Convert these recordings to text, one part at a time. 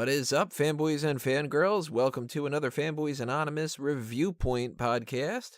What is up, fanboys and fangirls? Welcome to another Fanboys Anonymous REVIEWPOINT podcast.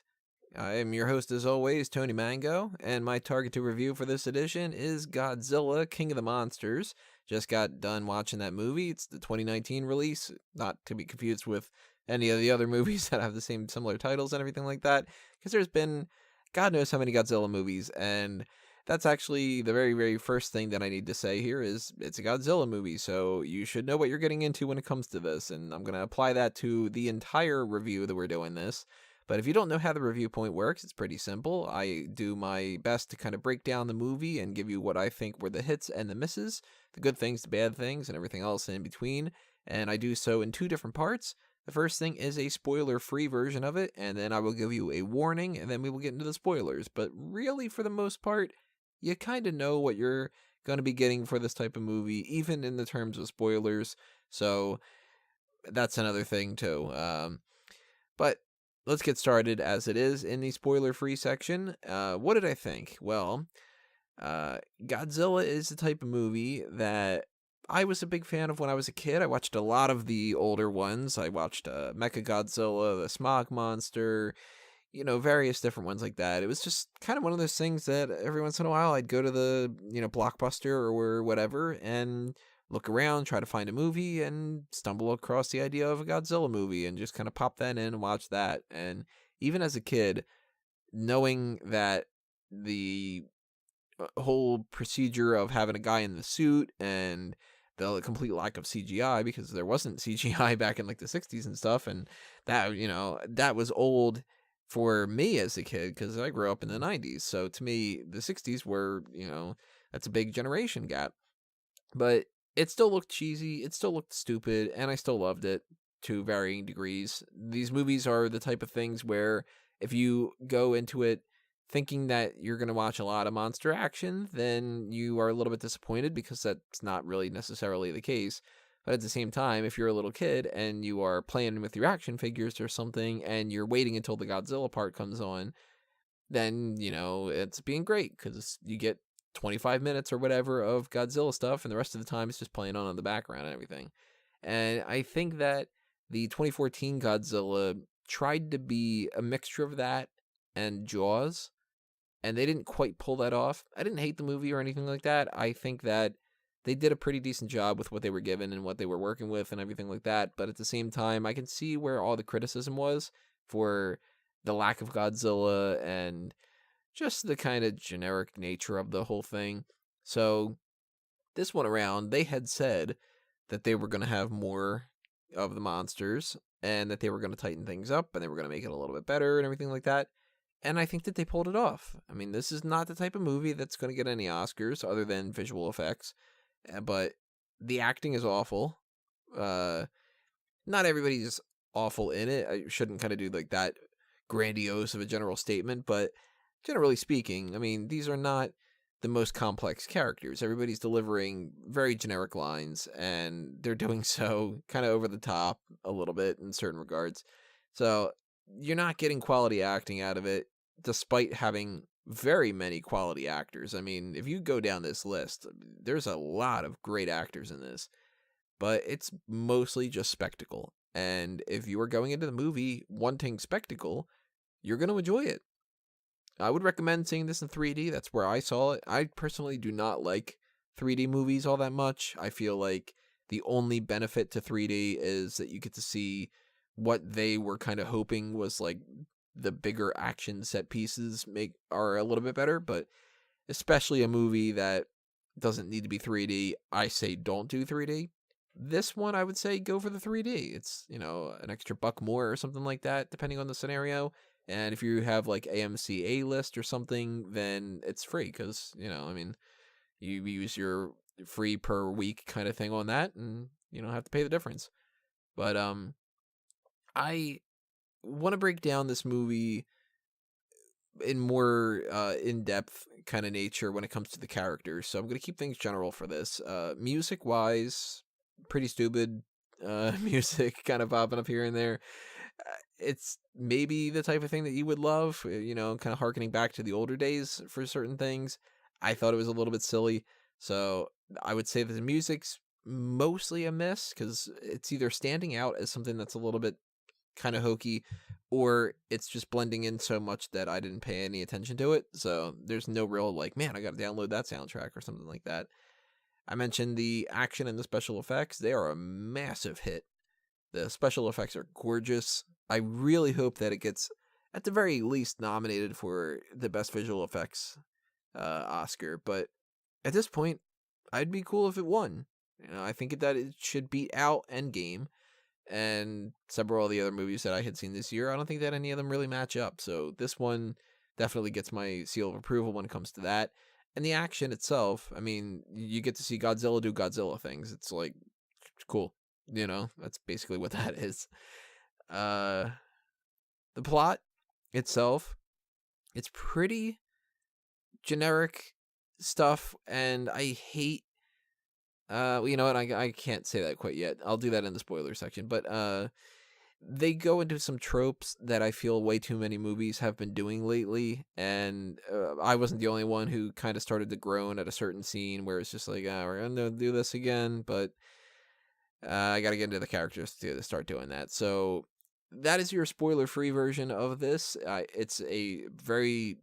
I am your host, as always, Tony Mango, and my target to review for this edition is Godzilla, King of the Monsters. Just got done watching that movie. It's the 2019 release, not to be confused with any of the other movies that have the same similar titles and everything like that, because there's been God knows how many Godzilla movies, and that's actually the very, very first thing that I need to say here is it's a Godzilla movie, so you should know what you're getting into when it comes to this, and I'm going to apply that to the entire review that we're doing this. But if you don't know how the review point works, it's pretty simple. I do my best to kind of break down the movie and give you what I think were the hits and the misses, the good things, the bad things, and everything else in between, and I do so in two different parts. The first thing is a spoiler-free version of it, and then I will give you a warning, and then we will get into the spoilers. But really, for the most part, you kind of know what you're going to be getting for this type of movie, even in the terms of spoilers. So that's another thing, too. But let's get started as it is in the spoiler-free section. What did I think? Well, Godzilla is the type of movie that I was a big fan of when I was a kid. I watched a lot of the older ones. I watched Mechagodzilla, the Smog Monster, various different ones like that. It was just kind of one of those things that every once in a while I'd go to the, Blockbuster or whatever and look around, try to find a movie, and stumble across the idea of a Godzilla movie and just kind of pop that in and watch that. And even as a kid, knowing that the whole procedure of having a guy in the suit and the complete lack of CGI, because there wasn't CGI back in like the 60s and stuff, and that, that was old for me as a kid because I grew up in the 90s. So to me, the 60s were, that's a big generation gap. But it still looked cheesy, it still looked stupid, and I still loved it to varying degrees. These movies are the type of things where if you go into it thinking that you're going to watch a lot of monster action, then you are a little bit disappointed because that's not really necessarily the case. But at the same time, if you're a little kid and you are playing with your action figures or something and you're waiting until the Godzilla part comes on, then, it's being great because you get 25 minutes or whatever of Godzilla stuff, and the rest of the time it's just playing on in the background and everything. And I think that the 2014 Godzilla tried to be a mixture of that and Jaws, and they didn't quite pull that off. I didn't hate the movie or anything like that. I think that they did a pretty decent job with what they were given and what they were working with and everything like that. But at the same time, I can see where all the criticism was for the lack of Godzilla and just the kind of generic nature of the whole thing. So this one around, they had said that they were going to have more of the monsters and that they were going to tighten things up and they were going to make it a little bit better and everything like that. And I think that they pulled it off. I mean, this is not the type of movie that's going to get any Oscars other than visual effects. But the acting is awful. Not everybody's awful in it. I shouldn't kind of do like that grandiose of a general statement, but generally speaking, I mean, these are not the most complex characters. Everybody's delivering very generic lines, and they're doing so kind of over the top a little bit in certain regards. So you're not getting quality acting out of it, despite having very many quality actors. I mean, if you go down this list, there's a lot of great actors in this, but it's mostly just spectacle. And if you are going into the movie wanting spectacle, you're going to enjoy it. I would recommend seeing this in 3D. That's where I saw it. I personally do not like 3D movies all that much. I feel like the only benefit to 3D is that you get to see what they were kind of hoping was like the bigger action set pieces are a little bit better, but especially a movie that doesn't need to be 3D, I say don't do 3D. This one, I would say go for the 3D. It's, an extra buck more or something like that, depending on the scenario. And if you have like AMC A-list or something, then it's free because, you use your free per week kind of thing on that and you don't have to pay the difference. But I want to break down this movie in more in-depth kind of nature when it comes to the characters. So I'm going to keep things general for this. Music-wise, pretty stupid music kind of popping up here and there. It's maybe the type of thing that you would love, kind of harkening back to the older days for certain things. I thought it was a little bit silly. So I would say that the music's mostly a miss because it's either standing out as something that's a little bit kind of hokey, or it's just blending in so much that I didn't pay any attention to it. So there's no real like, man, I got to download that soundtrack or something like that. I mentioned the action and the special effects. They are a massive hit. The special effects are gorgeous. I really hope that it gets, at the very least, nominated for the best visual effects Oscar. But at this point, I'd be cool if it won. I think that it should beat out Endgame and several of the other movies that I had seen this year. I don't think that any of them really match up. So this one definitely gets my seal of approval when it comes to that. And the action itself, I mean, you get to see Godzilla do Godzilla things. It's like, cool. That's basically what that is. The plot itself, it's pretty generic stuff, and I hate you know what, I can't say that quite yet. I'll do that in the spoiler section. But they go into some tropes that I feel way too many movies have been doing lately, and I wasn't the only one who kind of started to groan at a certain scene where it's just like, we're gonna do this again, but I gotta get into the characters to start doing that. So that is your spoiler-free version of this. It's a very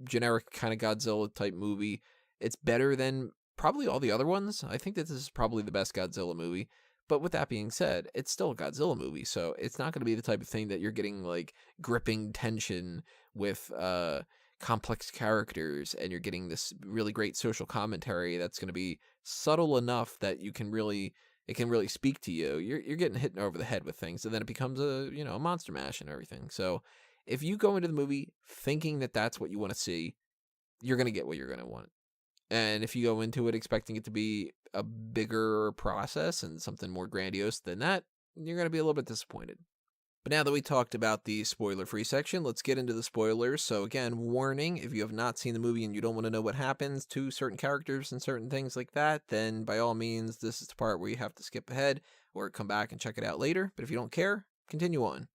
generic kind of Godzilla type movie. It's better than probably all the other ones. I think that this is probably the best Godzilla movie. But with that being said, it's still a Godzilla movie, so it's not going to be the type of thing that you're getting like gripping tension with complex characters, and you're getting this really great social commentary that's going to be subtle enough that it can really speak to you. You're getting hit over the head with things, and then it becomes a monster mash and everything. So if you go into the movie thinking that that's what you want to see, you're going to get what you're going to want. And if you go into it expecting it to be a bigger process and something more grandiose than that, you're going to be a little bit disappointed. But now that we talked about the spoiler-free section, let's get into the spoilers. So again, warning, if you have not seen the movie and you don't want to know what happens to certain characters and certain things like that, then by all means, this is the part where you have to skip ahead or come back and check it out later. But if you don't care, continue on.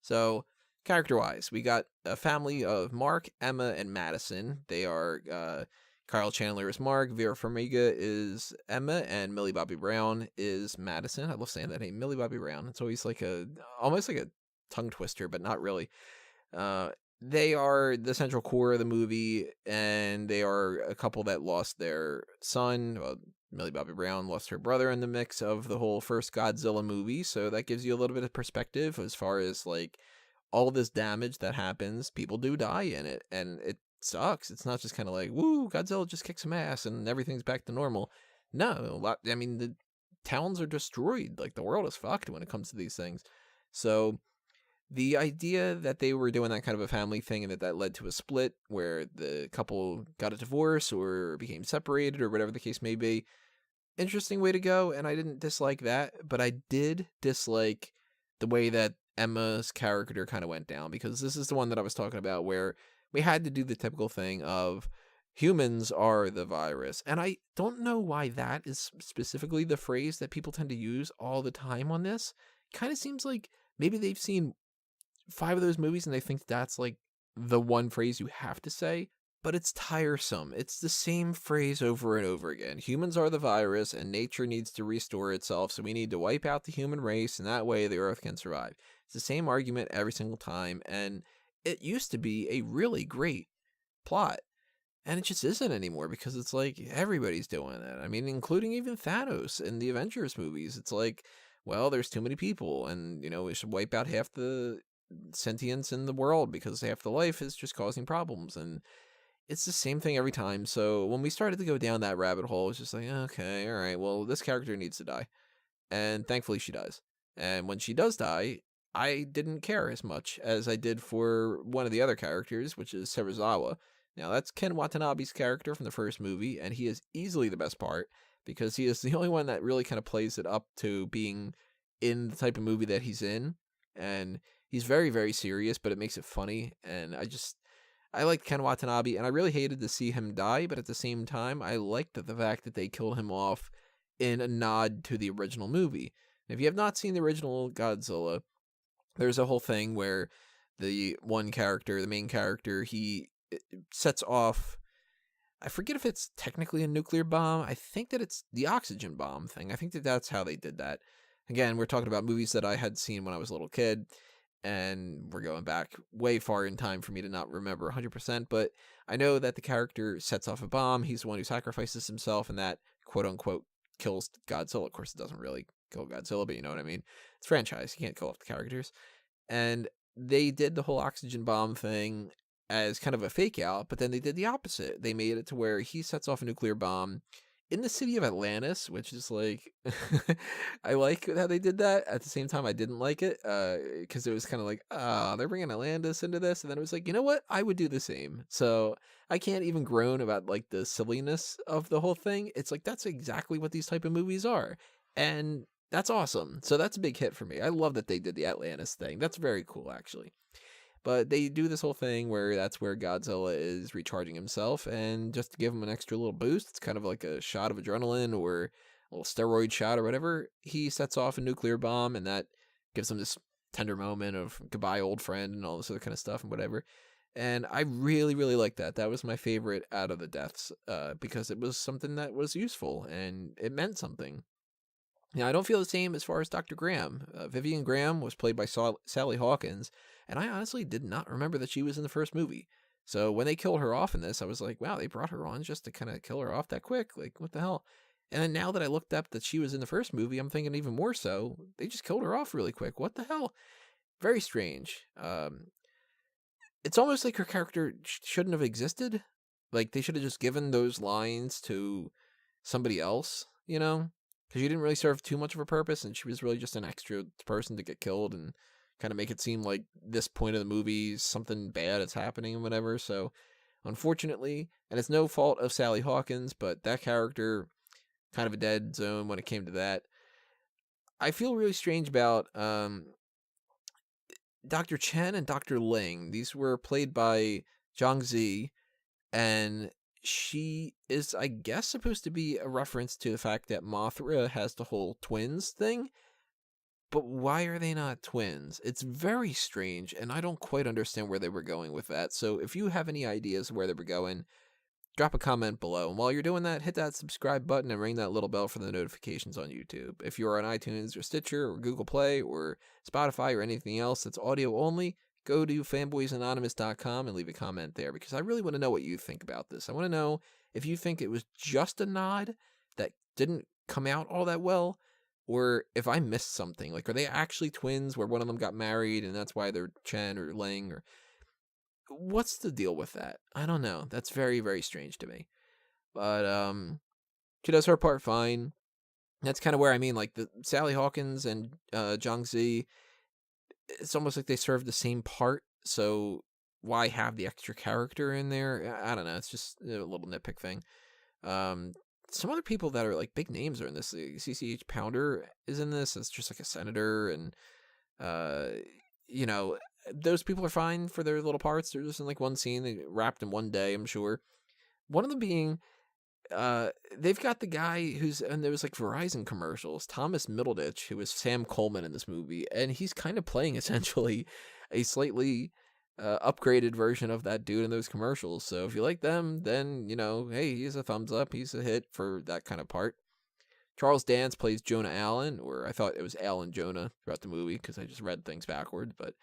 So character-wise, we got a family of Mark, Emma, and Madison. They are Kyle Chandler is Mark, Vera Farmiga is Emma, and Millie Bobby Brown is Madison. I love saying that name, Millie Bobby Brown. It's always like almost like a tongue twister, but not really. They are the central core of the movie, and they are a couple that lost their son. Well, Millie Bobby Brown lost her brother in the mix of the whole first Godzilla movie, so that gives you a little bit of perspective as far as like all this damage that happens. People do die in it, and it sucks. It's not just kind of like, woo, Godzilla just kicks some ass and everything's back to normal. No, I mean, the towns are destroyed. Like, the world is fucked when it comes to these things. So the idea that they were doing that kind of a family thing and that led to a split where the couple got a divorce or became separated or whatever the case may be, interesting way to go. And I didn't dislike that, but I did dislike the way that Emma's character kind of went down, because this is the one that I was talking about where we had to do the typical thing of humans are the virus. And I don't know why that is specifically the phrase that people tend to use all the time on this. Kind of seems like maybe they've seen 5 of those movies and they think that's like the one phrase you have to say, but it's tiresome. It's the same phrase over and over again. Humans are the virus and nature needs to restore itself, so we need to wipe out the human race, and that way the earth can survive. It's the same argument every single time, and it used to be a really great plot, and it just isn't anymore because it's like everybody's doing it. I mean, including even Thanos in the Avengers movies. It's like, well, there's too many people, and, we should wipe out half the sentience in the world because half the life is just causing problems, and it's the same thing every time. So when we started to go down that rabbit hole, it's just like, okay, all right, well, this character needs to die, and thankfully she does. And when she does die, I didn't care as much as I did for one of the other characters, which is Serizawa. Now, that's Ken Watanabe's character from the first movie, and he is easily the best part because he is the only one that really kind of plays it up to being in the type of movie that he's in. And he's very, very serious, but it makes it funny. And I liked Ken Watanabe, and I really hated to see him die, but at the same time, I liked the fact that they killed him off in a nod to the original movie. And if you have not seen the original Godzilla, there's a whole thing where the one character, the main character, he sets off I forget if it's technically a nuclear bomb. I think that it's the oxygen bomb thing. I think that that's how they did that. Again, we're talking about movies that I had seen when I was a little kid, and we're going back way far in time for me to not remember 100%, but I know that the character sets off a bomb. He's the one who sacrifices himself, and that quote-unquote kills Godzilla. Of course, it doesn't really kill Godzilla, but you know what I mean. It's franchise. You can't kill off the characters. And they did the whole oxygen bomb thing as kind of a fake out, but then they did the opposite. They made it to where he sets off a nuclear bomb in the city of Atlantis, which is like, I like how they did that. At the same time, I didn't like it because it was kind of like, they're bringing Atlantis into this. And then it was like, you know what? I would do the same. So I can't even groan about like the silliness of the whole thing. It's like, that's exactly what these type of movies are. And that's awesome. So that's a big hit for me. I love that they did the Atlantis thing. That's very cool, actually. But they do this whole thing where that's where Godzilla is recharging himself, and just to give him an extra little boost, it's kind of like a shot of adrenaline or a little steroid shot or whatever, he sets off a nuclear bomb, and that gives him this tender moment of goodbye, old friend, and all this other kind of stuff and whatever. And I really, really like that. That was my favorite out of the deaths, because it was something that was useful, and it meant something. Now, I don't feel the same as far as Dr. Graham. Vivienne Graham was played by Sally Hawkins, and I honestly did not remember that she was in the first movie. So when they killed her off in this, I was like, wow, they brought her on just to kind of kill her off that quick. Like, what the hell? And then now that I looked up that she was in the first movie, I'm thinking even more so, they just killed her off really quick. What the hell? Very strange. It's almost like her character shouldn't have existed. Like, they should have just given those lines to somebody else, you know? Because she didn't really serve too much of a purpose, and she was really just an extra person to get killed and kind of make it seem like this point of the movie, something bad is happening and whatever. So, unfortunately, and it's no fault of Sally Hawkins, but that character, kind of a dead zone when it came to that. I feel really strange about Dr. Chen and Dr. Ling. These were played by Zhang Ziyi, and she is, I guess, supposed to be a reference to the fact that Mothra has the whole twins thing. But why are they not twins? It's very strange, and I don't quite understand where they were going with that. So if you have any ideas where they were going, drop a comment below. And while you're doing that, hit that subscribe button and ring that little bell for the notifications on YouTube. If you're on iTunes or Stitcher or Google Play or Spotify or anything else that's audio only, go to fanboysanonymous.com and leave a comment there, because I really want to know what you think about this. I want to know if you think it was just a nod that didn't come out all that well, or if I missed something. Like, are they actually twins where one of them got married and that's why they're Chen or Ling? Or what's the deal with that? I don't know. That's very, very strange to me. But she does her part fine. That's kind of where I mean, like, the Sally Hawkins and Zhang Ziyi, it's almost like they serve the same part, so why have the extra character in there? I don't know. It's just a little nitpick thing. Some other people that are like big names are in this. CCH Pounder is in this. It's just like a senator, and you know, those people are fine for their little parts. They're just in like one scene. They wrapped in one day, I'm sure. One of them being, they've got the guy who's, and there was like Verizon commercials, Thomas Middleditch, who was Sam Coleman in this movie, and he's kind of playing essentially a slightly upgraded version of that dude in those commercials. So if you like them, then, you know, hey, he's a thumbs up. He's a hit for that kind of part. Charles Dance plays Jonah Allen, or I thought it was Alan Jonah throughout the movie because I just read things backward, but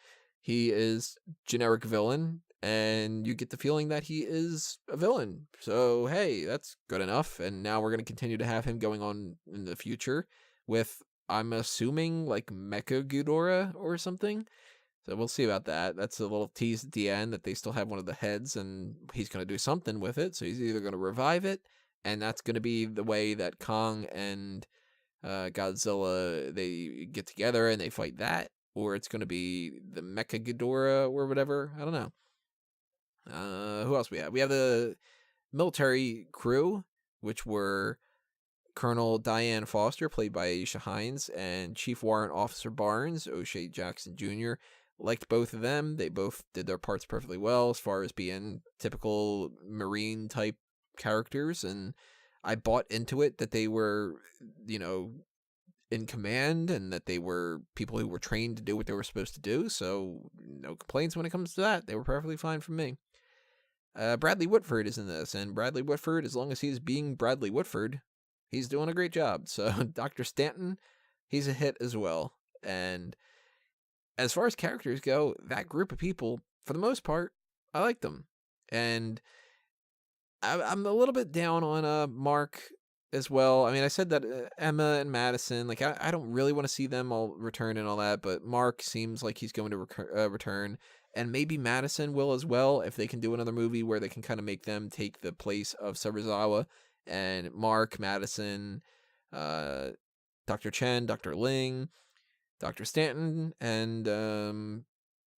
he is generic villain, and you get the feeling that he is a villain. So, hey, that's good enough. And now we're going to continue to have him going on in the future with, I'm assuming, like Mecha Ghidorah or something. So we'll see about that. That's a little tease at the end that they still have one of the heads, and he's going to do something with it. So he's either going to revive it, and that's going to be the way that Kong and Godzilla, they get together and they fight that, or it's going to be the Mecha Ghidorah or whatever. I don't know. Who else we have? We have the military crew, which were Colonel Diane Foster, played by Aisha Hines, and Chief Warrant Officer Barnes, O'Shea Jackson Jr. Liked both of them. They both did their parts perfectly well as far as being typical Marine type characters, and I bought into it that they were, you know, in command and that they were people who were trained to do what they were supposed to do. So no complaints when it comes to that. They were perfectly fine for me. Bradley Whitford is in this, and Bradley Whitford, as long as he's being Bradley Whitford, he's doing a great job. So Dr. Stanton, he's a hit as well. And as far as characters go, that group of people, for the most part, I like them. And I'm a little bit down on Mark as well. I mean, I said that Emma and Madison, like, I don't really want to see them all return and all that, but Mark seems like he's going to return. And maybe Madison will as well, if they can do another movie where they can kind of make them take the place of Serizawa. And Mark, Madison, Dr. Chen, Dr. Ling, Dr. Stanton, and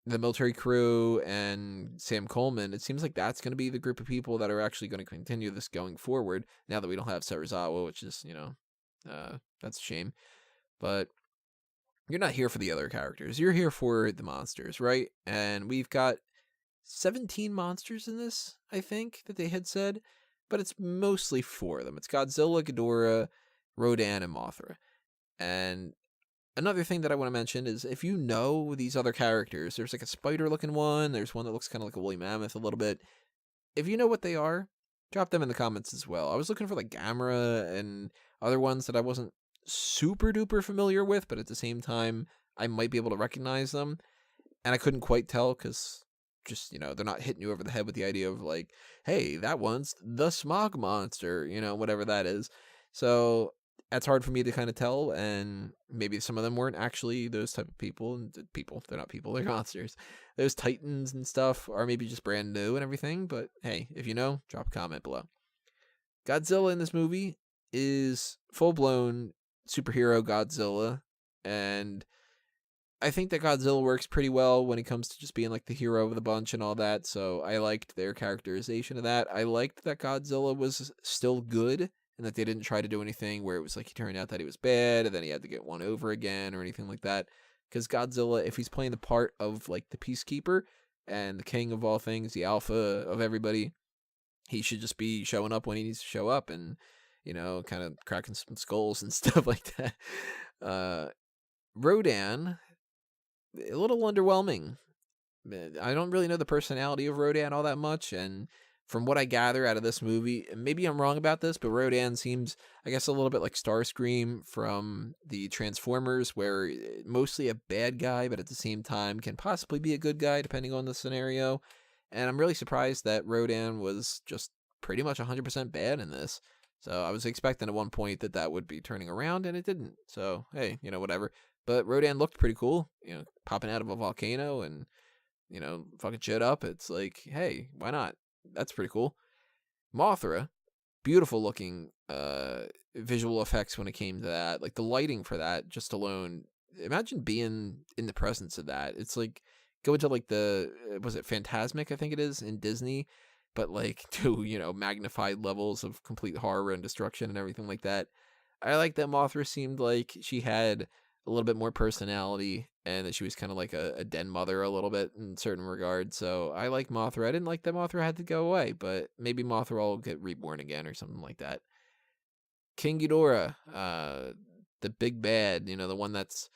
the military crew, and Sam Coleman. It seems like that's going to be the group of people that are actually going to continue this going forward, now that we don't have Serizawa, which is, that's a shame. But you're not here for the other characters. You're here for the monsters, right? And we've got 17 monsters in this, I think, that they had said, but it's mostly 4 of them. It's Godzilla, Ghidorah, Rodan, and Mothra. And another thing that I want to mention is, if you know these other characters, there's like a spider-looking one, there's one that looks kind of like a woolly mammoth a little bit. If you know what they are, drop them in the comments as well. I was looking for like Gamera and other ones that I wasn't super duper familiar with, but at the same time, I might be able to recognize them. And I couldn't quite tell because just, they're not hitting you over the head with the idea of like, hey, that one's the smog monster, whatever that is. So that's hard for me to kind of tell, and maybe some of them weren't actually those type of people. They're not people, they're monsters. Those titans and stuff are maybe just brand new and everything, but hey, if you know, drop a comment below. Godzilla in this movie is full-blown superhero Godzilla, and I think that Godzilla works pretty well when it comes to just being like the hero of the bunch and all that, so I liked their characterization of that. I liked that Godzilla was still good, and that they didn't try to do anything where it was like he turned out that he was bad, and then he had to get one over again or anything like that. Because Godzilla, if he's playing the part of like the peacekeeper and the king of all things, the alpha of everybody, he should just be showing up when he needs to show up, and kind of cracking some skulls and stuff like that. Rodan, a little underwhelming. I don't really know the personality of Rodan all that much, and from what I gather out of this movie, and maybe I'm wrong about this, but Rodan seems, I guess, a little bit like Starscream from the Transformers, where mostly a bad guy, but at the same time can possibly be a good guy depending on the scenario. And I'm really surprised that Rodan was just pretty much 100% bad in this. So I was expecting at one point that would be turning around, and it didn't. So, hey, whatever. But Rodan looked pretty cool, popping out of a volcano and, fucking shit up. It's like, hey, why not? That's pretty cool. Mothra, beautiful looking visual effects when it came to that. Like the lighting for that just alone. Imagine being in the presence of that. It's like going to like was it Phantasmic, I think it is, in Disney, but like to, magnified levels of complete horror and destruction and everything like that. I like that Mothra seemed like she had a little bit more personality, and that she was kind of like a den mother a little bit in certain regards. So I like Mothra. I didn't like that Mothra had to go away, but maybe Mothra will get reborn again or something like that. King Ghidorah, the big bad, the one that's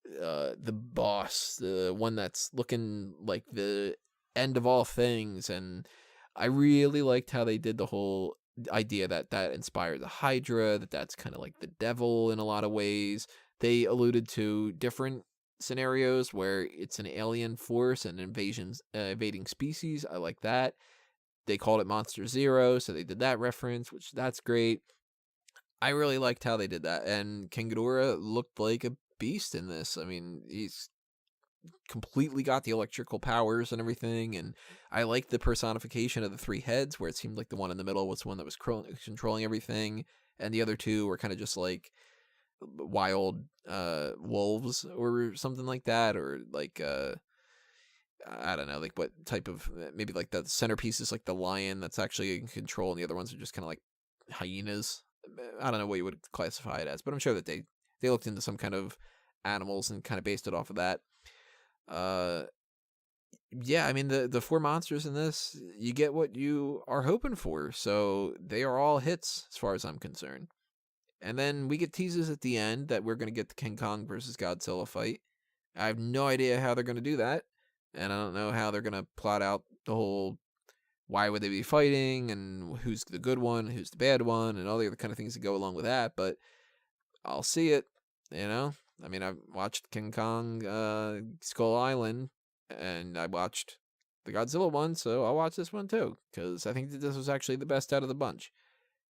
the boss, the one that's looking like the end of all things. And I really liked how they did the whole idea that inspired the Hydra, that's kind of like the devil in a lot of ways. They alluded to different scenarios where it's an alien force and invading species. I like that. They called it Monster Zero, so they did that reference, which that's great. I really liked how they did that, and King Ghidorah looked like a beast in this. I mean, he's completely got the electrical powers and everything, and I liked the personification of the 3 heads, where it seemed like the one in the middle was the one that was controlling everything, and the other 2 were kind of just like wild wolves or something like that, or like I don't know, like what type of, maybe like the centerpiece is like the lion that's actually in control, and the other ones are just kind of like hyenas. I don't know what you would classify it as, but I'm sure that they looked into some kind of animals and kind of based it off of that. Yeah, I mean, the 4 monsters in this, you get what you are hoping for, so they are all hits as far as I'm concerned. And then we get teases at the end that we're going to get the King Kong versus Godzilla fight. I have no idea how they're going to do that, and I don't know how they're going to plot out the whole why would they be fighting, and who's the good one, who's the bad one, and all the other kind of things that go along with that. But I'll see it, you know? I mean, I've watched King Kong, Skull Island, and I watched the Godzilla one, so I'll watch this one too, because I think that this was actually the best out of the bunch.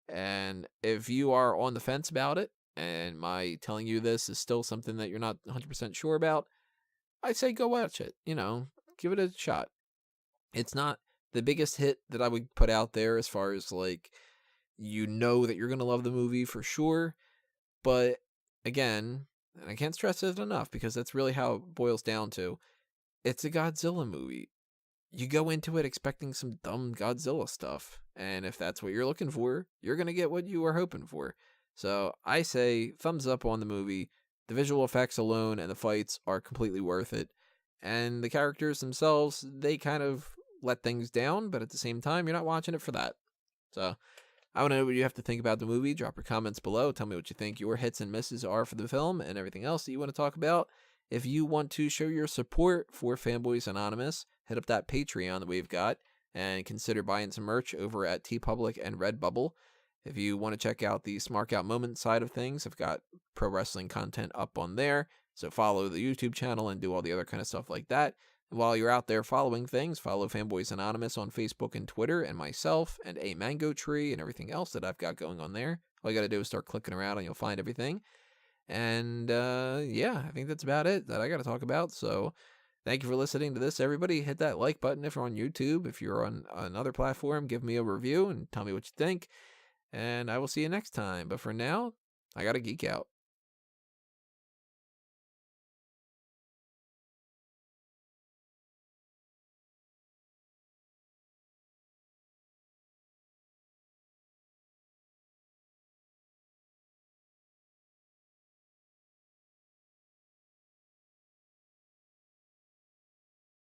And if you are on the fence about it, and my telling you this is still something that you're not 100% sure about, I say go watch it, you know, give it a shot. It's not the biggest hit that I would put out there as far as, like, you know that you're going to love the movie for sure. But again, and I can't stress it enough because that's really how it boils down to, it's a Godzilla movie. You go into it expecting some dumb Godzilla stuff, and if that's what you're looking for, you're going to get what you were hoping for. So I say thumbs up on the movie. The visual effects alone and the fights are completely worth it. And the characters themselves, they kind of let things down, but at the same time, you're not watching it for that. So I want to know what you have to think about the movie. Drop your comments below. Tell me what you think your hits and misses are for the film and everything else that you want to talk about. If you want to show your support for Fanboys Anonymous, hit up that Patreon that we've got and consider buying some merch over at TeePublic and Redbubble. If you want to check out the Smart Out Moment side of things, I've got pro wrestling content up on there. So follow the YouTube channel and do all the other kind of stuff like that. And while you're out there following things, follow Fanboys Anonymous on Facebook and Twitter, and myself, and A Mango Tree, and everything else that I've got going on there. All you got to do is start clicking around and you'll find everything. And yeah, I think that's about it that I got to talk about. So thank you for listening to this, everybody. Hit that like button if you're on YouTube. If you're on another platform, give me a review and tell me what you think. And I will see you next time. But for now, I got to geek out.